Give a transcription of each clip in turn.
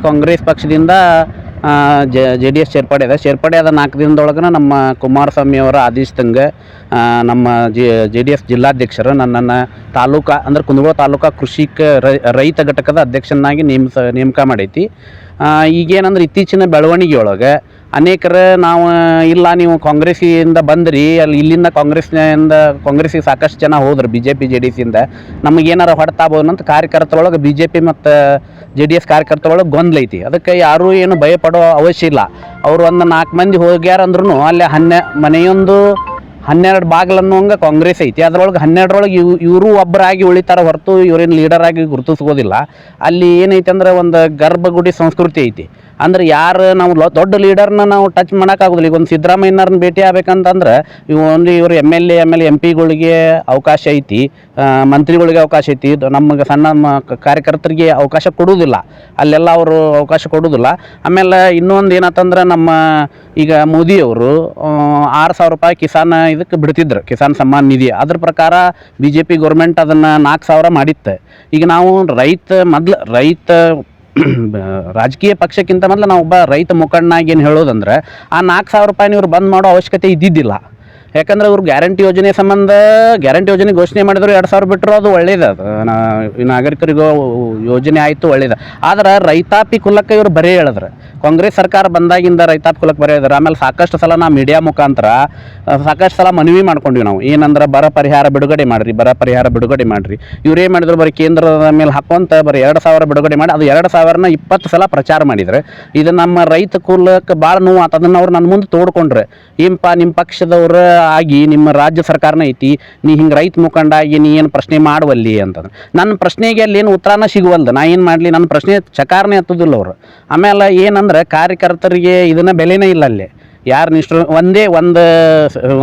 ಕಾಂಗ್ರೆಸ್ ಪಕ್ಷದಿಂದ JDS ಸೇರ್ಪಡೆ ಆದ 4 ದಿನದೊಳಗೆ ನಮ್ಮ ಕುಮಾರಸ್ವಾಮಿ ಅವರ ಆದೇಶದಂಗೆ ನಮ್ಮ JDS ಜಿಲ್ಲಾಧ್ಯಕ್ಷರು ನನ್ನನ್ನು ತಾಲೂಕಾ ಅಂದ್ರೆ ಕುಂದಗೋಳ ತಾಲೂಕಾ ಕೃಷಿಕ ರೈತ ಘಟಕದ ಅಧ್ಯಕ್ಷನಾಗಿ ನೇಮಕ ಮಾಡೈತಿ. ಈಗೇನಂದ್ರೆ ಇತ್ತೀಚಿನ ಬೆಳವಣಿಗೆ ಒಳಗೆ ಅನೇಕರು ಇಲ್ಲ ನೀವು ಕಾಂಗ್ರೆಸ್ಸಿಂದ ಬಂದ್ರಿ, ಇಲ್ಲಿಂದ ಕಾಂಗ್ರೆಸ್ಸಿಗೆ ಸಾಕಷ್ಟು ಜನ ಹೋದ್ರು BJP JDS ಇಂದ, ನಮಗೇನಾರು ಹೊಡ್ತಾಬೋದು ಅಂತ ಕಾರ್ಯಕರ್ತರೊಳಗೆ BJP ಮತ್ತು JDS ಕಾರ್ಯಕರ್ತರೊಳಗೆ ಗೊಂದಲ ಐತಿ. ಅದಕ್ಕೆ ಯಾರೂ ಏನು ಭಯಪಡೋ ಅವಶ್ಯ ಇಲ್ಲ. ಅವರು ಒಂದು 4 ಮಂದಿ ಹೋಗ್ಯಾರಂದ್ರೂ ಅಲ್ಲಿ ಮನೆಯೊಂದು 12 ಬಾಗಿಲನ್ನುವಂಗೆ ಕಾಂಗ್ರೆಸ್ ಐತಿ. ಅದರೊಳಗೆ 12ರೊಳಗೆ ಇವರು ಒಬ್ಬರಾಗಿ ಉಳಿತಾರ ಹೊರತು ಇವರೇನು ಲೀಡರಾಗಿ ಗುರುತಿಸ್ಕೋದಿಲ್ಲ. ಅಲ್ಲಿ ಏನೈತಿ ಅಂದ್ರೆ ಒಂದು ಗರ್ಭಗುಡಿ ಸಂಸ್ಕೃತಿ ಐತಿ. ಅಂದ್ರೆ ಯಾರು ನಾವು ದೊಡ್ಡ ಲೀಡರ್ನ ನಾವು ಟಚ್ ಮಾಡೋಕ್ಕಾಗೋದಿಲ್ಲ. ಈಗ ಒಂದು ಸಿದ್ದರಾಮಯ್ಯನವ್ರನ್ನ ಭೇಟಿ ಆಗ್ಬೇಕಂತಂದ್ರೆ ಇವರು MLA MP ಗಳಿಗೆ ಅವಕಾಶ ಐತಿ, ಮಂತ್ರಿಗಳಿಗೆ ಅವಕಾಶ ಐತಿ. ನಮಗೆ ಸಣ್ಣ ಕಾರ್ಯಕರ್ತರಿಗೆ ಅವಕಾಶ ಕೊಡುವುದಿಲ್ಲ, ಅಲ್ಲೆಲ್ಲ ಅವರು ಅವಕಾಶ ಕೊಡುವುದಿಲ್ಲ. ಆಮೇಲೆ ಇನ್ನೊಂದು ಏನಂತಂದ್ರೆ ನಮ್ಮ ಈಗ ಮೋದಿಯವರು 6,000 ರೂಪಾಯಿ ಇದಕ್ಕೆ ಬಿಡ್ತಿದ್ರು, ಕಿಸಾನ್ ಸಮ್ಮಾನ್ ನಿಧಿ. ಅದ್ರ ಪ್ರಕಾರ BJP ಗೌರ್ಮೆಂಟ್ ಅದನ್ನು 4,000 ಮಾಡಿತ್ತೆ. ಈಗ ನಾವು ರೈತ ರಾಜಕೀಯ ಪಕ್ಷಕ್ಕಿಂತ ಮೊದಲು ನಾವು ಒಬ್ಬ ರೈತ ಮುಖಂಡನಾಗಿ ಏನು ಹೇಳೋದಂದ್ರೆ ಆ 4,000 ರೂಪಾಯಿನ ಇವ್ರು ಬಂದ್ ಮಾಡೋ ಅವಶ್ಯಕತೆ ಇದ್ದಿದ್ದಿಲ್ಲ. ಯಾಕಂದ್ರೆ ಇವ್ರು ಗ್ಯಾರಂಟಿ ಯೋಜನೆ ಸಂಬಂಧ ಗ್ಯಾರಂಟಿ ಯೋಜನೆ ಘೋಷಣೆ ಮಾಡಿದ್ರು 2,000 ಬಿಟ್ಟರು ಅದು ಒಳ್ಳೇದು, ನಾಗರಿಕರಿಗೂ ಯೋಜನೆ ಆಯಿತು, ಒಳ್ಳೇದು. ಆದ್ರೆ ರೈತಾಪಿ ಕುಲಕ್ಕೆ ಇವರು ಬರೀ ಹೇಳಿದ್ರು. ಕಾಂಗ್ರೆಸ್ ಸರ್ಕಾರ ಬಂದಾಗಿಂದ ರೈತಾಪಿ ಕುಲಕ್ಕೆ ಬರೀ ಹೇಳಿದ್ರು. ಆಮೇಲೆ ಸಾಕಷ್ಟು ಸಲ ನಾವು ಮೀಡಿಯಾ ಮುಖಾಂತರ ಸಾಕಷ್ಟು ಸಲ ಮನವಿ ಮಾಡ್ಕೊಂಡ್ವಿ ನಾವು, ಏನಂದ್ರೆ ಬರ ಪರಿಹಾರ ಬಿಡುಗಡೆ ಮಾಡಿರಿ. ಇವ್ರು ಏನು ಮಾಡಿದ್ರು, ಬರೀ ಕೇಂದ್ರದ ಮೇಲೆ ಹಾಕುವಂತ ಬರೀ 2,000 ಬಿಡುಗಡೆ ಮಾಡಿ ಅದು 2,000ನ 20 ಸಲ ಪ್ರಚಾರ ಮಾಡಿದ್ರು. ಇದು ನಮ್ಮ ರೈತ ಕುಲಕ್ಕೆ ಭಾಳ ನೋವು ಆತ. ಅದನ್ನು ಅವ್ರು ನನ್ನ ಮುಂದೆ ತೋಡ್ಕೊಂಡ್ರೆ, ಏನಪ್ಪ ನಿಮ್ಮ ಪಕ್ಷದವ್ರು ಆಗಿ ನಿಮ್ಮ ರಾಜ್ಯ ಸರ್ಕಾರನ ಐತಿ, ನೀ ಹಿಂಗೆ ರೈತ ಮುಖಂಡಾಗಿ ನೀ ಏನು ಪ್ರಶ್ನೆ ಮಾಡುವಲ್ಲಿ ಅಂತಂದ್ರೆ ನನ್ನ ಪ್ರಶ್ನೆಗೆ ಅಲ್ಲಿ ಏನು ಉತ್ತರನ ಸಿಗುವಲ್ದು. ನಾ ಏನು ಮಾಡಲಿ, ನನ್ನ ಪ್ರಶ್ನೆ ಚಕಾರನೇ ಹತ್ತೋದಿಲ್ಲ ಅವರು. ಆಮೇಲೆ ಏನಂದ್ರೆ ಕಾರ್ಯಕರ್ತರಿಗೆ ಇದನ್ನ ಬೆಲೆನೇ ಇಲ್ಲ. ಅಲ್ಲಿ ಯಾರು ನಿಷ್ಠರು ಒಂದೇ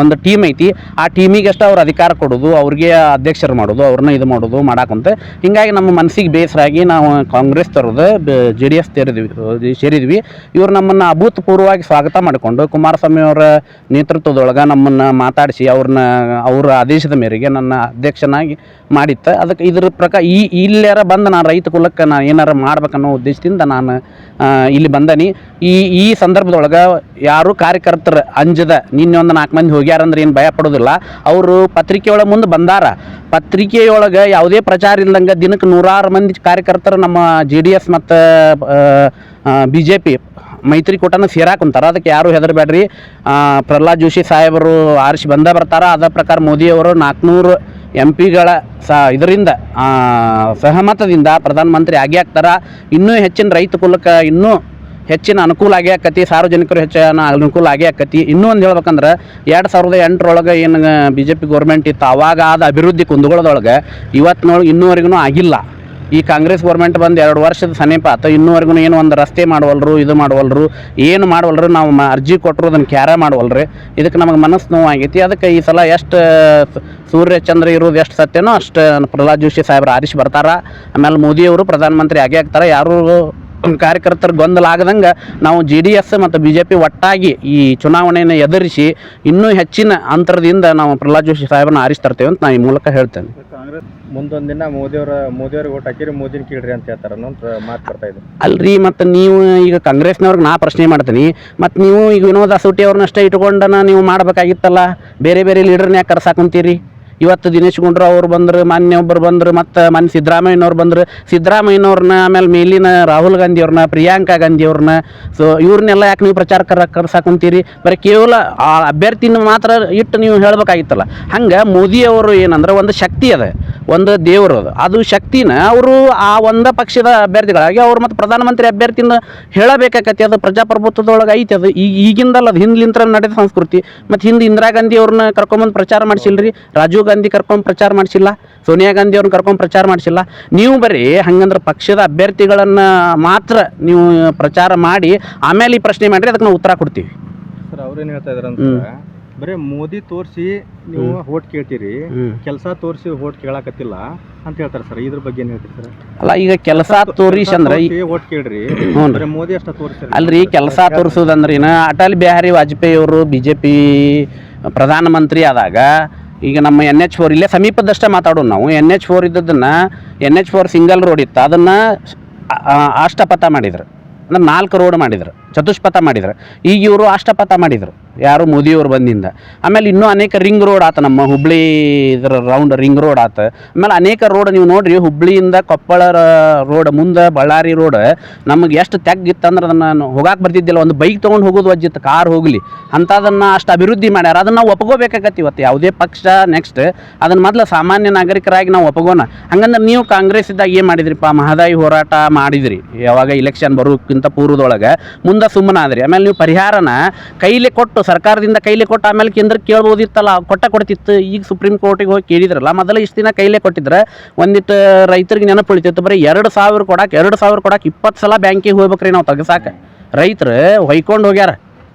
ಒಂದು ಟೀಮ್ ಐತಿ, ಆ ಟೀಮಿಗೆ ಅಷ್ಟು ಅವ್ರು ಅಧಿಕಾರ ಕೊಡೋದು, ಅವ್ರಿಗೆ ಅಧ್ಯಕ್ಷರು ಮಾಡೋದು, ಅವ್ರನ್ನ ಇದು ಮಾಡೋದು ಮಾಡಾಕಂತ. ಹೀಗಾಗಿ ನಮ್ಮ ಮನಸ್ಸಿಗೆ ಬೇಸರಾಗಿ ನಾವು ಕಾಂಗ್ರೆಸ್ ತರೋದು JDS ಸೇರಿದ್ವಿ. ಇವ್ರು ನಮ್ಮನ್ನು ಅಭೂತಪೂರ್ವವಾಗಿ ಸ್ವಾಗತ ಮಾಡಿಕೊಂಡು ಕುಮಾರಸ್ವಾಮಿ ಅವರ ನೇತೃತ್ವದೊಳಗೆ ನಮ್ಮನ್ನು ಮಾತಾಡಿಸಿ ಅವರ ಆದೇಶದ ಮೇರೆಗೆ ನನ್ನ ಅಧ್ಯಕ್ಷನಾಗಿ ಮಾಡಿತ್ತು. ಅದಕ್ಕೆ ಇದ್ರ ಪ್ರಕಾರ ಇಲ್ಲಾರ ಬಂದು ನಾನು ರೈತ ಕುಲಕ್ಕೆ ನಾನು ಏನಾರ ಮಾಡ್ಬೇಕನ್ನೋ ಉದ್ದೇಶದಿಂದ ನಾನು ಇಲ್ಲಿ ಬಂದನಿ. ಈ ಸಂದರ್ಭದೊಳಗೆ ಯಾರು ಕಾರ್ಯಕರ್ತರು ಅಂಜದ ನಿನ್ನೆ ಒಂದು 4 ಮಂದಿ ಹೋಗ್ಯಾರಂದ್ರೆ ಏನು ಭಯ ಪಡೋದಿಲ್ಲ. ಅವರು ಪತ್ರಿಕೆಯೊಳಗೆ ಮುಂದೆ ಬಂದಾರ. ಪತ್ರಿಕೆಯೊಳಗೆ ಯಾವುದೇ ಪ್ರಚಾರ ಇಲ್ದಂಗೆ ದಿನಕ್ಕೆ 100 ಮಂದಿ ಕಾರ್ಯಕರ್ತರು ನಮ್ಮ JDS ಮತ್ತು BJP ಮೈತ್ರಿಕೂಟನ ಸೇರಾಕುಂತಾರೆ. ಅದಕ್ಕೆ ಯಾರು ಹೆದರಬೇಡ್ರಿ. ಪ್ರಹ್ಲಾದ್ ಜೋಶಿ ಸಾಹೇಬರು ಆರಿಸಿ ಬರ್ತಾರ. ಅದ ಪ್ರಕಾರ ಮೋದಿಯವರು 400 MPಗಳ ಇದರಿಂದ ಸಹಮತದಿಂದ ಪ್ರಧಾನಮಂತ್ರಿ ಆಗ್ತಾರ. ಇನ್ನೂ ಹೆಚ್ಚಿನ ರೈತ ಕುಲಕ್ಕೆ ಇನ್ನೂ ಹೆಚ್ಚಿನ ಅನುಕೂಲ ಆಕತಿ, ಸಾರ್ವಜನಿಕರು ಹೆಚ್ಚಿನ ಅನುಕೂಲ ಆಕತಿ. ಇನ್ನೂ ಒಂದು ಹೇಳ್ಬೇಕಂದ್ರೆ 2008ರೊಳಗೆ ಏನು BJP ಗೌರ್ಮೆಂಟ್ ಇತ್ತು, ಅವಾಗ ಆದ ಅಭಿವೃದ್ಧಿ ಕುಂದಗೋಳದೊಳಗೆ ಇವತ್ತಿನೊಳಗೆ ಇನ್ನೂವರೆಗೂ ಆಗಿಲ್ಲ. ಈ ಕಾಂಗ್ರೆಸ್ ಗೌರ್ಮೆಂಟ್ ಬಂದು 2 ವರ್ಷದ ಸಮೀಪ ಆಯ್ತು, ಇನ್ನೂವರೆಗೂ ಏನು ಒಂದು ರಸ್ತೆ ಮಾಡವಲ್ರು, ಇದು ಮಾಡವಲ್ರು, ಏನು ಮಾಡವಲ್ರು. ನಾವು ಅರ್ಜಿ ಕೊಟ್ಟರು ಅದನ್ನು ಕ್ಯಾರ ಮಾಡವಲ್ರಿ. ಇದಕ್ಕೆ ನಮಗೆ ಮನಸ್ಸು ನೋವು ಆಗೈತಿ. ಅದಕ್ಕೆ ಈ ಸಲ ಎಷ್ಟು ಸೂರ್ಯಚಂದ್ರ ಇರೋದು ಎಷ್ಟು ಸತ್ಯನೋ ಅಷ್ಟು ಪ್ರಹ್ಲಾದ್ ಜೋಶಿ ಸಾಹೇಬ್ರು ಆರಿಸಿ ಬರ್ತಾರ. ಆಮೇಲೆ ಮೋದಿಯವರು ಪ್ರಧಾನಮಂತ್ರಿ ಆಗ್ತಾರೆ. ಯಾರು ಕಾರ್ಯಕರ್ತರ ಗೊಂದಲ ಆಗದಂಗೆ ನಾವು JDS ಮತ್ತು BJP ಒಟ್ಟಾಗಿ ಈ ಚುನಾವಣೆಯನ್ನು ಎದುರಿಸಿ ಇನ್ನೂ ಹೆಚ್ಚಿನ ಅಂತರದಿಂದ ನಾವು ಪ್ರಹ್ಲಾದ್ ಜೋಶಿ ಸಾಹೇಬರನ್ನ ಆರಿಸ್ತರ್ತೇವೆ ಅಂತ ನಾನು ಈ ಮೂಲಕ ಹೇಳ್ತೇನೆ. ಕಾಂಗ್ರೆಸ್ ಮುಂದೊಂದು ದಿನ ಮೋದಿಯವ್ರಿಗೆ ಓಟ್ ಹಾಕಿರಿ, ಮೋದಿನ ಕೀಳ್ರಿ ಅಂತ ಹೇಳ್ತಾರೆ ಅನ್ನೋ ಮಾತು ಬರ್ತಾ ಇದೆ. ಅಲ್ರಿ, ಮತ್ತು ನೀವು ಈಗ ಕಾಂಗ್ರೆಸ್ನವ್ರಿಗೆ ನಾ ಪ್ರಶ್ನೆ ಮಾಡ್ತೀನಿ, ಮತ್ತು ನೀವು ಈಗ ವಿನೋದ್ ಅಸೂಟಿ ಅವ್ರನ್ನಷ್ಟೇ ಇಟ್ಕೊಂಡನ ನೀವು ಮಾಡಬೇಕಾಗಿತ್ತಲ್ಲ, ಬೇರೆ ಬೇರೆ ಲೀಡರ್ನ ಯಾಕೆ ಕರ್ಸಾಕೊಂತೀರಿ? ಇವತ್ತು ದಿನೇಶ್ ಗುಂಡೂರಾವ್ ಬಂದರು, ಮಾನ್ಯ ಒಬ್ಬರು ಬಂದರು, ಮತ್ತು ಮಾನ್ಯ ಸಿದ್ದರಾಮಯ್ಯನವ್ರು ಬಂದರು. ಸಿದ್ದರಾಮಯ್ಯನವ್ರನ್ನ ಆಮೇಲೆ ಮೇಲಿನ ರಾಹುಲ್ ಗಾಂಧಿ ಅವ್ರನ್ನ, ಪ್ರಿಯಾಂಕಾ ಗಾಂಧಿ ಅವ್ರನ್ನ, ಸೊ ಇವ್ರನ್ನೆಲ್ಲ ಯಾಕೆ ನೀವು ಪ್ರಚಾರ ಕರ್ಸಾಕೊಂತೀರಿ? ಬರೀ ಕೇವಲ ಆ ಅಭ್ಯರ್ಥಿನ ಮಾತ್ರ ಇಟ್ಟು ನೀವು ಹೇಳಬೇಕಾಗಿತ್ತಲ್ಲ. ಹಂಗೆ ಮೋದಿಯವರು ಏನಂದ್ರೆ ಒಂದು ಶಕ್ತಿ ಅದ, ಒಂದು ದೇವರು ಅದು ಶಕ್ತಿನ ಅವರು ಆ ಒಂದು ಪಕ್ಷದ ಅಭ್ಯರ್ಥಿಗಳಾಗಿ ಅವ್ರು ಮತ್ತು ಪ್ರಧಾನಮಂತ್ರಿ ಅಭ್ಯರ್ಥಿನ ಹೇಳಬೇಕಾಗತ್ತೆ. ಅದು ಪ್ರಜಾಪ್ರಭುತ್ವದೊಳಗೆ ಐತಿ. ಅದು ಈಗಿಂದಲ್ಲ, ಅದು ಹಿಂದ್ಲಿಂತ್ರ ನಡೆದ ಸಂಸ್ಕೃತಿ. ಮತ್ತು ಹಿಂದೆ ಇಂದಿರಾ ಗಾಂಧಿ ಅವ್ರನ್ನ ಕರ್ಕೊಂಬಂದು ಪ್ರಚಾರ ಮಾಡಿಸಿಲ್ರಿ, ರಾಜೀವ್ ಗಾಂಧಿ ಕರ್ಕೊಂಡು ಪ್ರಚಾರ ಮಾಡಿಸಿಲ್ಲ, ಸೋನಿಯಾ ಗಾಂಧಿ ಅವ್ರನ್ನ ಕರ್ಕೊಂಡು ಪ್ರಚಾರ ಮಾಡಿಸಿಲ್ಲ. ನೀವು ಬರೀ ಹಂಗಂದ್ರೆ ಪಕ್ಷದ ಅಭ್ಯರ್ಥಿಗಳನ್ನು ಮಾತ್ರ ನೀವು ಪ್ರಚಾರ ಮಾಡಿ ಆಮೇಲೆ ಈ ಪ್ರಶ್ನೆ ಮಾಡಿರಿ, ಅದಕ್ಕೆ ನಾವು ಉತ್ತರ ಕೊಡ್ತೀವಿ. ಸರ್ ಅವ್ರೇನು ಹೇಳ್ತಾ ಇದಾರೆ ಅಂತ, ಬರೀ ಮೋದಿ ತೋರಿಸಿ ನೀವು ಓಟ್ ಕೇಳ್ತೀರಿ, ಕೆಲಸ ತೋರಿಸಿ ಓಟ್ ಕೇಳಾಕತ್ತಿಲ್ಲ ಅಂತ ಹೇಳ್ತಾರೆ ಸರ್. ಇದ್ರ ಬಗ್ಗೆ ಏನು ಹೇಳ್ತೀರಿ ಸರ್? ಅಲ್ಲ, ಈಗ ಕೆಲಸ ತೋರಿಸಿ ಅಂದ್ರೆ ಓಟ್ ಕೇಳ್ರಿ, ಮೋದಿ ಅಷ್ಟ ತೋರಿಸಿ ಅಲ್ರಿ. ಕೆಲಸ ತೋರಿಸೋದಂದ್ರೆ ಅಟಲ್ ಬಿಹಾರಿ ವಾಜಪೇಯಿ ಅವರು BJP ಪ್ರಧಾನಮಂತ್ರಿ ಆದಾಗ ಈಗ ನಮ್ಮ NH4 ಇಲ್ಲೇ ಸಮೀಪದಷ್ಟೇ ಮಾತಾಡೋದು ನಾವು. NH4 ಇದ್ದದನ್ನು NH4 ಸಿಂಗಲ್ ರೋಡ್ ಇತ್ತು, ಅದನ್ನು ಅಷ್ಟಪಥ ಮಾಡಿದ್ರು. ಅಂದ್ರೆ 4 ರೋಡ್ ಮಾಡಿದ್ರು, ಚತುಷ್ಪಥ ಮಾಡಿದ್ರು. ಈಗ ಇವರು ಅಷ್ಟಪಥ ಮಾಡಿದರು, ಯಾರು ಮೋದಿಯವರು ಬಂದಿಂದ. ಆಮೇಲೆ ಇನ್ನೂ ಅನೇಕ ರಿಂಗ್ ರೋಡ್ ಆತ, ನಮ್ಮ ಹುಬ್ಳಿ ಇದರ ರೌಂಡ್ ರಿಂಗ್ ರೋಡ್ ಆತ. ಆಮೇಲೆ ಅನೇಕ ರೋಡ್ ನೀವು ನೋಡ್ರಿ, ಹುಬ್ಳಿಯಿಂದ ಕೊಪ್ಪಳ ರೋಡ್, ಮುಂದೆ ಬಳ್ಳಾರಿ ರೋಡ್ ನಮಗೆ ಎಷ್ಟು ತೆಗ್ಗಿತ್ತಂದ್ರೆ ಅದನ್ನು ಹೋಗಾಕೆ ಬರ್ತಿದ್ದಿಲ್ಲ. ಒಂದು ಬೈಕ್ ತೊಗೊಂಡು ಹೋಗೋದು ವಜ್ಜಿತ್ತು, ಕಾರ್ ಹೋಗಲಿ ಅಂಥದನ್ನು ಅಷ್ಟು ಅಭಿವೃದ್ಧಿ ಮಾಡ್ಯಾರ. ಅದನ್ನು ನಾವು ಒಪ್ಕೋಬೇಕಾಗತ್ತೆ. ಇವತ್ತು ಯಾವುದೇ ಪಕ್ಷ ನೆಕ್ಸ್ಟ್ ಅದನ್ನು ಮೊದಲು ಸಾಮಾನ್ಯ ನಾಗರಿಕರಾಗಿ ನಾವು ಒಪ್ಕೋಣ. ಹಂಗಂದ್ರೆ ನೀವು ಕಾಂಗ್ರೆಸ್ ಇದ್ದಾಗ ಏನು ಮಾಡಿದ್ರಿಪ್ಪ, ಮಹದಾಯಿ ಹೋರಾಟ ಮಾಡಿದ್ರಿ, ಯಾವಾಗ ಇಲೆಕ್ಷನ್ ಬರೋಕ್ಕಿಂತ ಪೂರ್ವದೊಳಗೆ. ಮುಂದೆ ಸುಮ್ಮನೆ ಆದ್ರಿ. ಆಮೇಲೆ ನೀವು ಪರಿಹಾರನ ಕೈಲಿ ಕೊಟ್ಟು, ಸರ್ಕಾರದಿಂದ ಕೈಲಿ ಕೊಟ್ಟು ಆಮೇಲೆ ಕೇಂದ್ರಕ್ಕೆ ಕೇಳ್ಬೋದಿತ್ತಲ್ಲ, ಕೊಡ್ತಿತ್ತು. ಈಗ ಸುಪ್ರೀಂ ಕೋರ್ಟಿಗೆ ಹೋಗಿ ಕೇಳಿದ್ರಲ್ಲ, ಮೊದಲು ಇಷ್ಟು ದಿನ ಕೈಲೇ ಕೊಟ್ಟಿದ್ರೆ ಒಂದಿಟ್ಟು ರೈತರಿಗೆ ನೆನಪು ಉಳಿತಿತ್ತು. ಬರೀ 2,000 ಕೊಡಕ್ಕೆ 20 ಸಲ ಬ್ಯಾಂಕಿಗೆ ಹೋಗ್ಬೇಕ್ರಿ ನಾವು ತೆಗೆಸಾಕ. ರೈತರು ಹೊಯ್ಕೊಂಡು ಹೋಗ್ಯಾರ.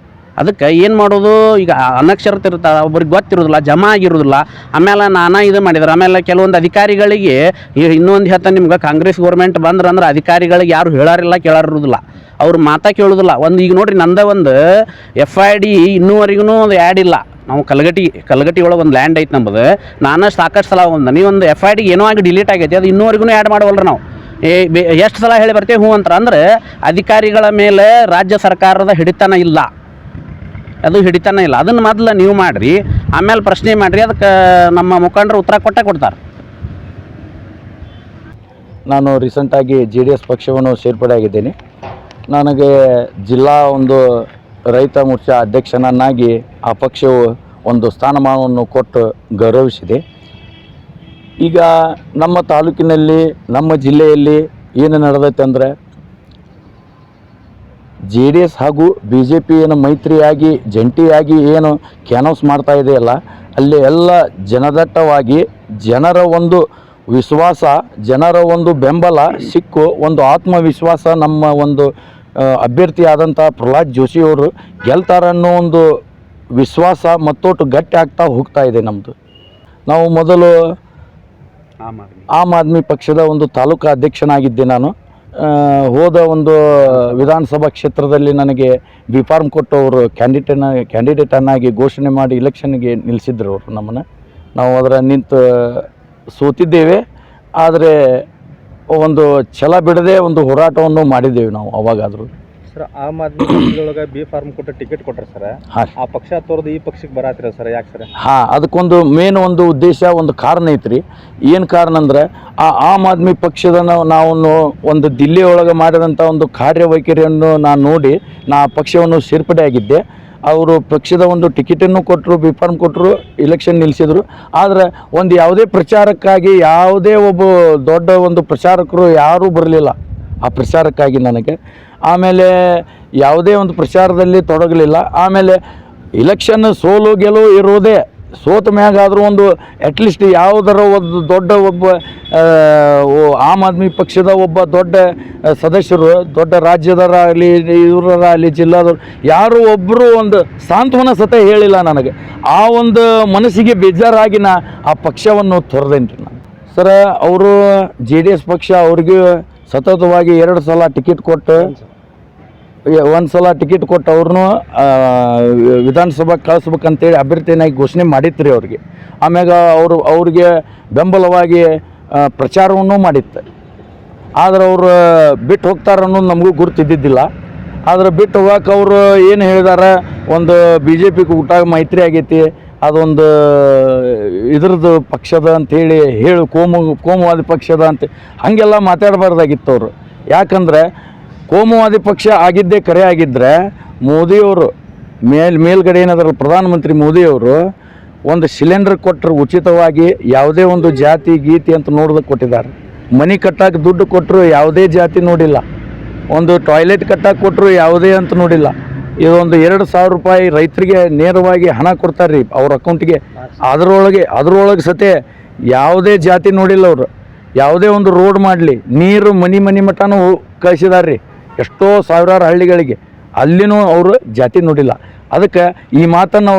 ಅದಕ್ಕೆ ಏನು ಮಾಡೋದು, ಈಗ ಅನಕ್ಷರತೆ ಇರ್ತಾರೆ, ಒಬ್ರಿಗೆ ಗೊತ್ತಿರೋದಿಲ್ಲ, ಜಮಾ ಆಗಿರೋದಿಲ್ಲ. ಆಮೇಲೆ ನಾನಾ ಇದು ಮಾಡಿದ್ರು. ಆಮೇಲೆ ಕೆಲವೊಂದು ಅಧಿಕಾರಿಗಳಿಗೆ ಇನ್ನೊಂದು ಹೇಳ್ತಾನೆ ನಿಮ್ಗೆ, ಕಾಂಗ್ರೆಸ್ ಗೌರ್ಮೆಂಟ್ ಬಂದ್ರಂದ್ರೆ ಅಧಿಕಾರಿಗಳಿಗೆ ಯಾರು ಹೇಳಾರಿಲ್ಲ, ಕೇಳಾರಿರೋದಿಲ್ಲ, ಅವ್ರು ಮಾತಾ ಕೇಳೋದಿಲ್ಲ. ಈಗ ನೋಡಿರಿ, ನಂದ ಒಂದು FID ಇನ್ನೂವರೆಗೂ ಒಂದು ಆ್ಯಡ್ ಇಲ್ಲ. ನಾವು ಕಲಗಟ್ಟಿ ಒಳಗೆ ಒಂದು ಲ್ಯಾಂಡ್ ಐತೆ ನಮ್ಮದು. ನಾನು ಸಾಕಷ್ಟು ಸಲ ನೀವೊಂದು FID ಏನೋ ಆಗಿ ಡಿಲೀಟ್ ಆಗೈತಿ, ಅದು ಇನ್ನೂವರೆಗೂ ಆ್ಯಡ್ ಮಾಡವಲ್ರಿ ನಾವು. ಎಷ್ಟು ಸಲ ಹೇಳಿ ಬರ್ತೀವಿ ಹ್ಞೂ ಅಂತಾರೆ. ಅಂದರೆ ಅಧಿಕಾರಿಗಳ ಮೇಲೆ ರಾಜ್ಯ ಸರ್ಕಾರದ ಹಿಡಿತನ ಇಲ್ಲ, ಅದು ಹಿಡಿತಾನೆ ಇಲ್ಲ. ಅದನ್ನು ಮೊದಲು ನೀವು ಮಾಡಿರಿ, ಆಮೇಲೆ ಪ್ರಶ್ನೆ ಮಾಡಿರಿ. ಅದಕ್ಕೆ ನಮ್ಮ ಮುಖಂಡರು ಉತ್ತರ ಕೊಡ್ತಾರೆ. ನಾನು ರೀಸೆಂಟಾಗಿ JDS ಪಕ್ಷವನ್ನು ಸೇರ್ಪಡೆ ಆಗಿದ್ದೇನೆ. ನನಗೆ ಜಿಲ್ಲಾ ಒಂದು ರೈತ ಮೋರ್ಚಾ ಅಧ್ಯಕ್ಷನನ್ನಾಗಿ ಆ ಪಕ್ಷವು ಒಂದು ಸ್ಥಾನಮಾನವನ್ನು ಕೊಟ್ಟು ಗೌರವಿಸಿದೆ. ಈಗ ನಮ್ಮ ತಾಲೂಕಿನಲ್ಲಿ, ನಮ್ಮ ಜಿಲ್ಲೆಯಲ್ಲಿ ಏನು ನಡೆದೈತೆ ಅಂದರೆ, JDS ಹಾಗೂ BJP ಏನು ಮೈತ್ರಿಯಾಗಿ ಜಂಟಿಯಾಗಿ ಏನು ಕ್ಯಾನ್ವಾಸ್ ಮಾಡ್ತಾ ಇದೆಯಲ್ಲ, ಅಲ್ಲಿ ಎಲ್ಲ ಜನದಟ್ಟವಾಗಿ ಜನರ ಒಂದು ವಿಶ್ವಾಸ, ಜನರ ಒಂದು ಬೆಂಬಲ ಸಿಕ್ಕು ಒಂದು ಆತ್ಮವಿಶ್ವಾಸ ನಮ್ಮ ಒಂದು ಅಭ್ಯರ್ಥಿಯಾದಂಥ ಪ್ರಹ್ಲಾದ್ ಜೋಶಿಯವರು ಗೆಲ್ತಾರನ್ನೋ ಒಂದು ವಿಶ್ವಾಸ ಮತ್ತೊಟ್ಟು ಗಟ್ಟಿ ಆಗ್ತಾ ಹೋಗ್ತಾ ಇದೆ ನಮ್ಮದು. ನಾವು ಮೊದಲು ಆಮ್ ಆದ್ಮಿ ಪಕ್ಷದ ಒಂದು ತಾಲೂಕು ಅಧ್ಯಕ್ಷನಾಗಿದ್ದೆ ನಾನು. ಹೋದ ಒಂದು ವಿಧಾನಸಭಾ ಕ್ಷೇತ್ರದಲ್ಲಿ ನನಗೆ ಬಿಫಾರ್ಮ್ ಕೊಟ್ಟು ಅವರು ಕ್ಯಾಂಡಿಡೇಟನ್ನಾಗಿ ಘೋಷಣೆ ಮಾಡಿ ಇಲೆಕ್ಷನ್ಗೆ ನಿಲ್ಲಿಸಿದ್ರು ಅವರು ನಮ್ಮನ್ನು. ನಾವು ಅದರ ನಿಂತು ಸೋತಿದ್ದೇವೆ. ಆದರೆ ಒಂದು ಛಲ ಬಿಡದೆ ಒಂದು ಹೋರಾಟವನ್ನು ಮಾಡಿದ್ದೇವೆ ನಾವು ಅವಾಗಾದರೂ. ಸರ್, ಆಮ್ ಆದ್ಮಿ ಪಕ್ಷದೊಳಗೆ ಬಿಫಾರ್ಮ್ ಕೊಟ್ಟು ಟಿಕೆಟ್ ಕೊಟ್ಟರೆ ಸರ್, ಆ ಪಕ್ಷ ತೋರ್ದು ಈ ಪಕ್ಷಕ್ಕೆ ಬರಾತಿರ ಸರ್, ಯಾಕೆ ಸರ್? ಅದಕ್ಕೊಂದು ಮೇನ್ ಒಂದು ಉದ್ದೇಶ, ಒಂದು ಕಾರಣ ಐತ್ರಿ. ಏನು ಕಾರಣ ಅಂದ್ರೆ, ಆ ಆಮ್ ಆದ್ಮಿ ಪಕ್ಷದ ನಾವು ಒಂದು ದಿಲ್ಲಿ ಒಳಗೆ ಮಾಡಿದಂಥ ಒಂದು ಕಾರ್ಯವೈಖರಿಯನ್ನು ನಾನು ನೋಡಿ ಆ ಪಕ್ಷವನ್ನು ಸೇರ್ಪಡೆ ಆಗಿದ್ದೆ. ಅವರು ಪಕ್ಷದ ಒಂದು ಟಿಕೆಟನ್ನು ಕೊಟ್ಟರು, ಬಿಫಾರ್ಮ್ ಕೊಟ್ಟರು, ಇಲೆಕ್ಷನ್ ನಿಲ್ಲಿಸಿದ್ರು. ಆದರೆ ಒಂದು ಯಾವುದೇ ಪ್ರಚಾರಕ್ಕಾಗಿ ಯಾವುದೇ ಒಬ್ಬ ದೊಡ್ಡ ಒಂದು ಪ್ರಚಾರಕರು ಯಾರೂ ಬರಲಿಲ್ಲ ಆ ಪ್ರಚಾರಕ್ಕಾಗಿ ನನಗೆ. ಆಮೇಲೆ ಯಾವುದೇ ಒಂದು ಪ್ರಚಾರದಲ್ಲಿ ತೊಡಗಲಿಲ್ಲ. ಆಮೇಲೆ ಇಲೆಕ್ಷನ್ ಸೋಲು ಗೆಲುವು ಇರೋದೇ, ಸೋತ ಮ್ಯಾಗಾದರೂ ಒಂದು ಅಟ್ಲೀಸ್ಟ್ ಯಾವುದರ ಒಂದು ದೊಡ್ಡ ಒಬ್ಬ ಆಮ್ ಆದ್ಮಿ ಪಕ್ಷದ ಒಬ್ಬ ದೊಡ್ಡ ಸದಸ್ಯರು, ದೊಡ್ಡ ರಾಜ್ಯದರಾಗಲಿ ಇವರಾಗಲಿ ಜಿಲ್ಲಾದವ್ರು ಯಾರು ಒಬ್ಬರು ಒಂದು ಸಾಂತ್ವನ ಸತ ಹೇಳಿಲ್ಲ ನನಗೆ. ಆ ಒಂದು ಮನಸ್ಸಿಗೆ ಬೇಜಾರಾಗಿ ಆ ಪಕ್ಷವನ್ನು ತೊರೆದೇನ್ರಿ ನಾನು. ಸರ, ಅವರು JDS ಪಕ್ಷ ಅವ್ರಿಗೆ ಸತತವಾಗಿ 2 ಸಲ ಟಿಕೆಟ್ ಕೊಟ್ಟು, 1 ಸಲ ಟಿಕೆಟ್ ಕೊಟ್ಟು ಅವ್ರನ್ನೂ ವಿಧಾನಸಭೆ ಕಳಿಸ್ಬೇಕಂತೇಳಿ ಅಭ್ಯರ್ಥಿನಾಗಿ ಘೋಷಣೆ ಮಾಡಿತ್ತು ಅವ್ರಿಗೆ. ಆಮ್ಯಾಗ ಅವ್ರಿಗೆ ಬೆಂಬಲವಾಗಿ ಪ್ರಚಾರವನ್ನು ಮಾಡಿತ್ತು. ಆದರೆ ಅವರು ಬಿಟ್ಟು ಹೋಗ್ತಾರೆ ಅನ್ನೋದು ನಮಗೂ ಗುರುತಿದ್ದಿದ್ದಿಲ್ಲ. ಆದರೆ ಬಿಟ್ಟು ಹೋಗಕ್ಕೆ ಅವರು ಏನು ಹೇಳಿದಾರೆ, ಒಂದು BJP ಊಟ ಮೈತ್ರಿ ಆಗೈತಿ, ಅದೊಂದು ಇದ್ರದ್ದು ಪಕ್ಷದ ಅಂಥೇಳಿ ಕೋಮುವಾದಿ ಪಕ್ಷದ ಅಂತ ಹಾಗೆಲ್ಲ ಮಾತಾಡಬಾರ್ದಾಗಿತ್ತು ಅವರು. ಯಾಕಂದರೆ ಕೋಮುವಾದಿ ಪಕ್ಷ ಆಗಿದ್ದೇ ಕರೆ ಆಗಿದ್ದರೆ ಮೋದಿಯವರು ಮೇಲ್ಗಡೆ ಏನಾದರೂ ಪ್ರಧಾನಮಂತ್ರಿ ಮೋದಿಯವರು ಒಂದು ಸಿಲಿಂಡರ್ ಕೊಟ್ಟರು ಉಚಿತವಾಗಿ, ಯಾವುದೇ ಒಂದು ಜಾತಿ ಗೀತಿ ಅಂತ ನೋಡೋದಕ್ಕೆ ಕೊಟ್ಟಿದ್ದಾರೆ. ಮನೆ ಕಟ್ಟಕ್ಕೆ ದುಡ್ಡು ಕೊಟ್ಟರು ಯಾವುದೇ ಜಾತಿ ನೋಡಿಲ್ಲ. ಒಂದು ಟಾಯ್ಲೆಟ್ ಕಟ್ಟಕ್ಕೆ ಕೊಟ್ಟರು ಯಾವುದೇ ಅಂತ ನೋಡಿಲ್ಲ. ಇದೊಂದು 2,000 ರೂಪಾಯಿ ರೈತರಿಗೆ ನೇರವಾಗಿ ಹಣ ಕೊಡ್ತಾರೆ ರೀ ಅವ್ರ ಅಕೌಂಟಿಗೆ. ಅದರೊಳಗೆ ಸತೆ ಯಾವುದೇ ಜಾತಿ ನೋಡಿಲ್ಲ ಅವರು. ಯಾವುದೇ ಒಂದು ರೋಡ್ ಮಾಡಲಿ, ನೀರು ಮನೆ ಮಠನೂ ಕಳಿಸಿದಾರೆ ರೀ ಎಷ್ಟೋ ಸಾವಿರಾರು ಹಳ್ಳಿಗಳಿಗೆ, ಅಲ್ಲಿನೂ ಅವರು ಜಾತಿ ನೋಡಿಲ್ಲ. ಅದಕ್ಕೆ ಈ ಮಾತನ್ನು